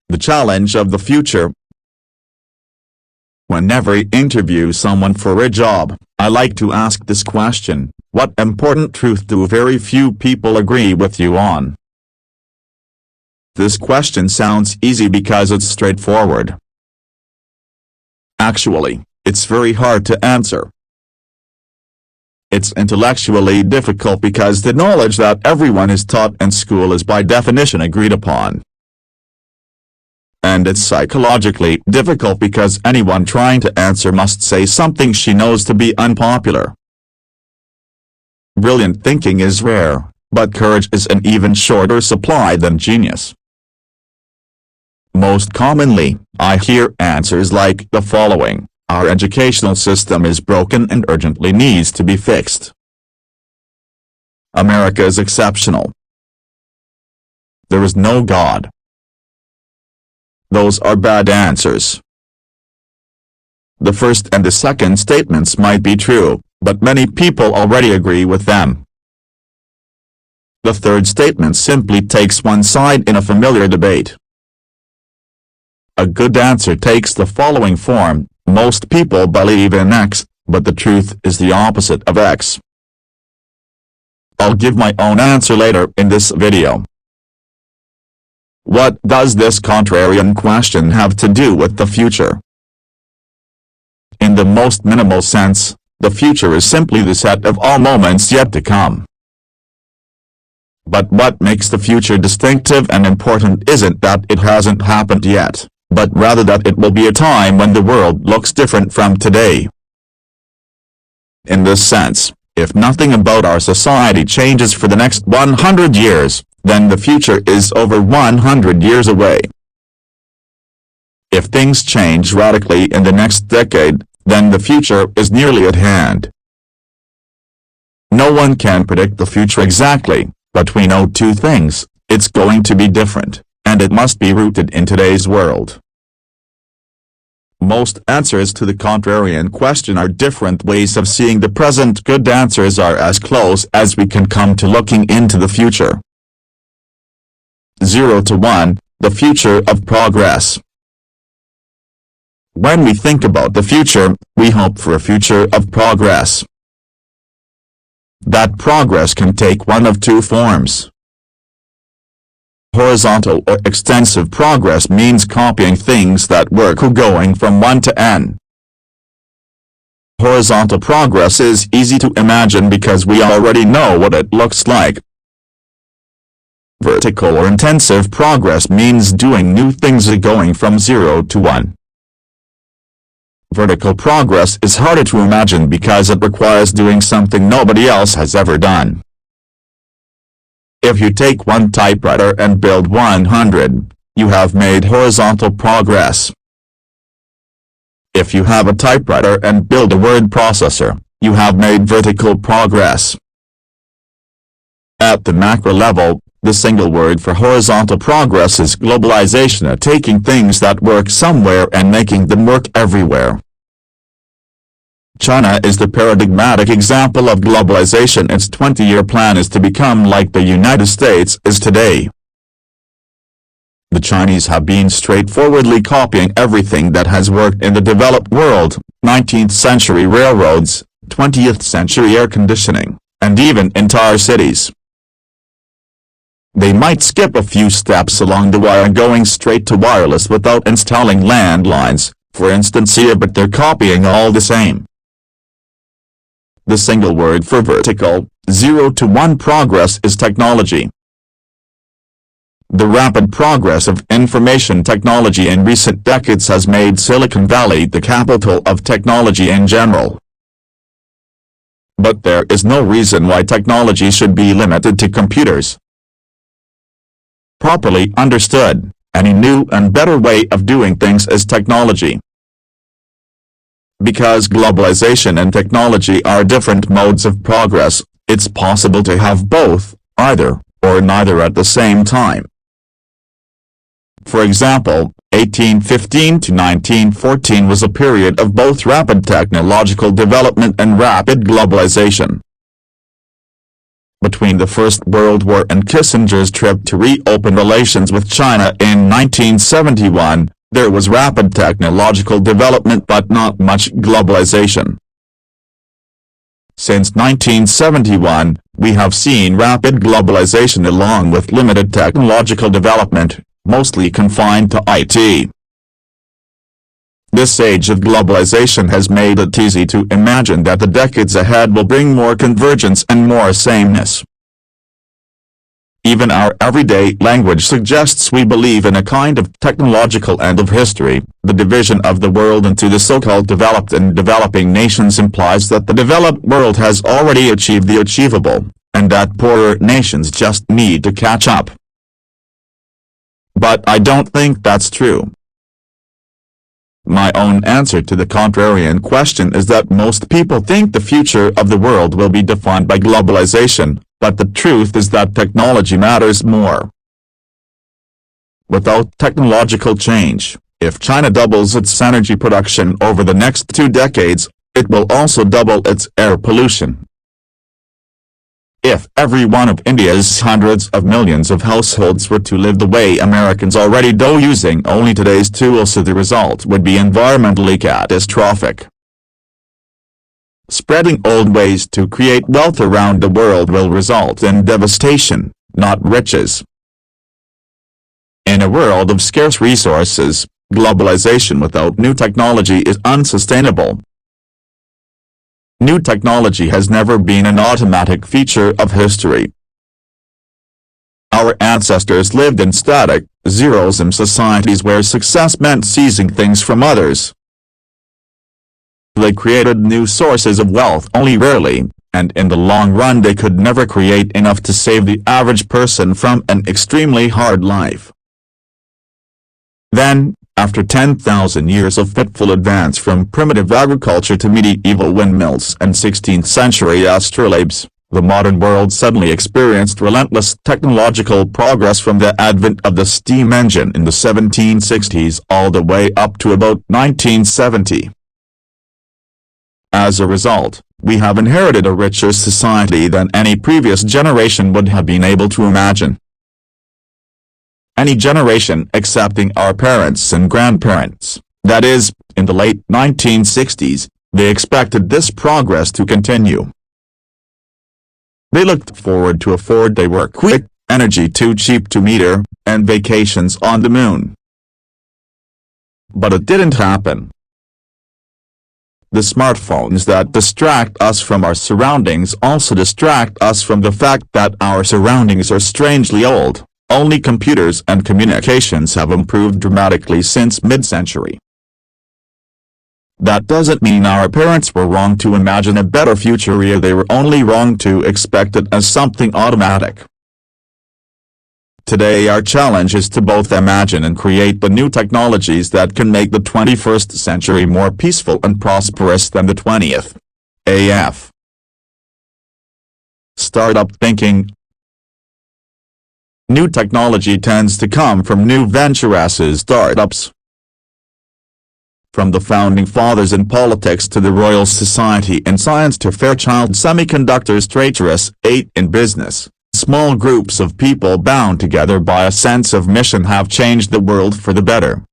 The challenge of the future. Whenever I interview someone for a job, I like to ask this question: what important truth do very few people agree with you on? This question sounds easy because it's straightforward. Actually, it's very hard to answer. It's intellectually difficult because the knowledge that everyone is taught in school is by definition agreed upon. And it's psychologically difficult because anyone trying to answer must say something she knows to be unpopular. Brilliant thinking is rare, but courage is an even shorter supply than genius. Most commonly, I hear answers like the following: our educational system is broken and urgently needs to be fixed. America is exceptional. There is no God. Those are bad answers. The first and the second statements might be true, but many people already agree with them. The third statement simply takes one side in a familiar debate. A good answer takes the following form: most people believe in X, but the truth is the opposite of X. I'll give my own answer later in this video. What does this contrarian question have to do with the future? In the most minimal sense, the future is simply the set of all moments yet to come. But what makes the future distinctive and important isn't that it hasn't happened yet, but rather that it will be a time when the world looks different from today. In this sense, if nothing about our society changes for the next 100 years, then the future is over 100 years away. If things change radically in the next decade, then the future is nearly at hand. No one can predict the future exactly, but we know two things: it's going to be different, and it must be rooted in today's world. Most answers to the contrarian question are different ways of seeing the present. Good answers are as close as we can come to looking into the future. 0 to 1, the future of progress. When we think about the future, we hope for a future of progress. That progress can take one of two forms. Horizontal or extensive progress means copying things that work or going from 1 to n. Horizontal progress is easy to imagine because we already know what it looks like. Vertical or intensive progress means doing new things or going from 0 to 1. Vertical progress is harder to imagine because it requires doing something nobody else has ever done. If you take one typewriter and build 100, you have made horizontal progress. If you have a typewriter and build a word processor, you have made vertical progress. At the macro level, the single word for horizontal progress is globalization, taking things that work somewhere and making them work everywhere. China is the paradigmatic example of globalization. Its 20-year plan is to become like the United States is today. The Chinese have been straightforwardly copying everything that has worked in the developed world: 19th century railroads, 20th century air conditioning, and even entire cities. They might skip a few steps along the way, going straight to wireless without installing landlines, for instance here, but they're copying all the same. The single word for vertical, 0 to 1 progress is technology. The rapid progress of information technology in recent decades has made Silicon Valley the capital of technology in general. But there is no reason why technology should be limited to computers. Properly understood, any new and better way of doing things is technology. Because globalization and technology are different modes of progress, it's possible to have both, either, or neither at the same time. For example, 1815 to 1914 was a period of both rapid technological development and rapid globalization. Between the First World War and Kissinger's trip to reopen relations with China in 1971, there was rapid technological development but not much globalization. Since 1971, we have seen rapid globalization along with limited technological development, mostly confined to IT. This age of globalization has made it easy to imagine that the decades ahead will bring more convergence and more sameness. Even our everyday language suggests we believe in a kind of technological end of history. The division of the world into the so-called developed and developing nations implies that the developed world has already achieved the achievable, and that poorer nations just need to catch up. But I don't think that's true. My own answer to the contrarian question is that most people think the future of the world will be defined by globalization, but the truth is that technology matters more. Without technological change, if China doubles its energy production over the next 2 decades, it will also double its air pollution. If every one of India's hundreds of millions of households were to live the way Americans already do using only today's tools, the result would be environmentally catastrophic. Spreading old ways to create wealth around the world will result in devastation, not riches. In a world of scarce resources, globalization without new technology is unsustainable. New technology has never been an automatic feature of history. Our ancestors lived in static, zero-sum societies where success meant seizing things from others. They created new sources of wealth only rarely, and in the long run they could never create enough to save the average person from an extremely hard life. Then, after 10,000 years of fitful advance from primitive agriculture to medieval windmills and 16th-century astrolabes, the modern world suddenly experienced relentless technological progress from the advent of the steam engine in the 1760s all the way up to about 1970. As a result, we have inherited a richer society than any previous generation would have been able to imagine. Any generation excepting our parents and grandparents, that is, in the late 1960s, they expected this progress to continue. They looked forward to a 4-day work week, energy too cheap to meter, and vacations on the moon. But it didn't happen. The smartphones that distract us from our surroundings also distract us from the fact that our surroundings are strangely old. Only computers and communications have improved dramatically since mid-century. That doesn't mean our parents were wrong to imagine a better future, or they were only wrong to expect it as something automatic. Today our challenge is to both imagine and create the new technologies that can make the 21st century more peaceful and prosperous than the 20th. AF. Startup thinking. New technology tends to come from new ventures, startups. From the founding fathers in politics to the Royal Society in science to Fairchild Semiconductor's traitorous 8 in business, small groups of people bound together by a sense of mission have changed the world for the better.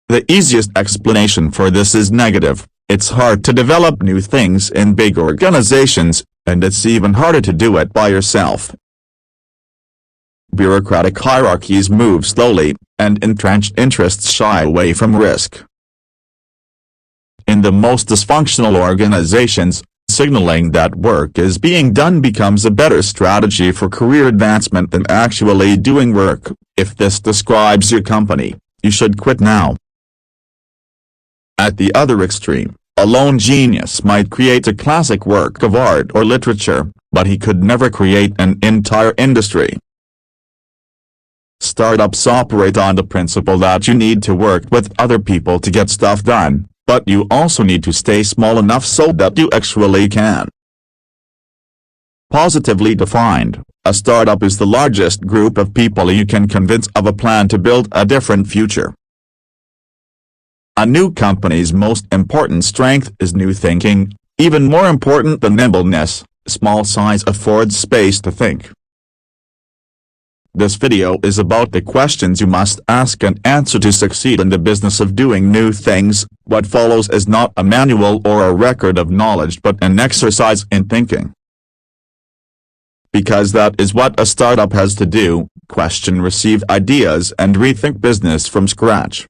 The easiest explanation for this is negative. It's hard to develop new things in big organizations, and it's even harder to do it by yourself. Bureaucratic hierarchies move slowly, and entrenched interests shy away from risk. In the most dysfunctional organizations, signaling that work is being done becomes a better strategy for career advancement than actually doing work. If this describes your company, you should quit now. At the other extreme, a lone genius might create a classic work of art or literature, but he could never create an entire industry. Startups operate on the principle that you need to work with other people to get stuff done, but you also need to stay small enough so that you actually can. Positively defined, a startup is the largest group of people you can convince of a plan to build a different future. A new company's most important strength is new thinking, even more important than nimbleness. Small size affords space to think. This video is about the questions you must ask and answer to succeed in the business of doing new things. What follows is not a manual or a record of knowledge but an exercise in thinking. Because that is what a startup has to do: question received ideas and rethink business from scratch.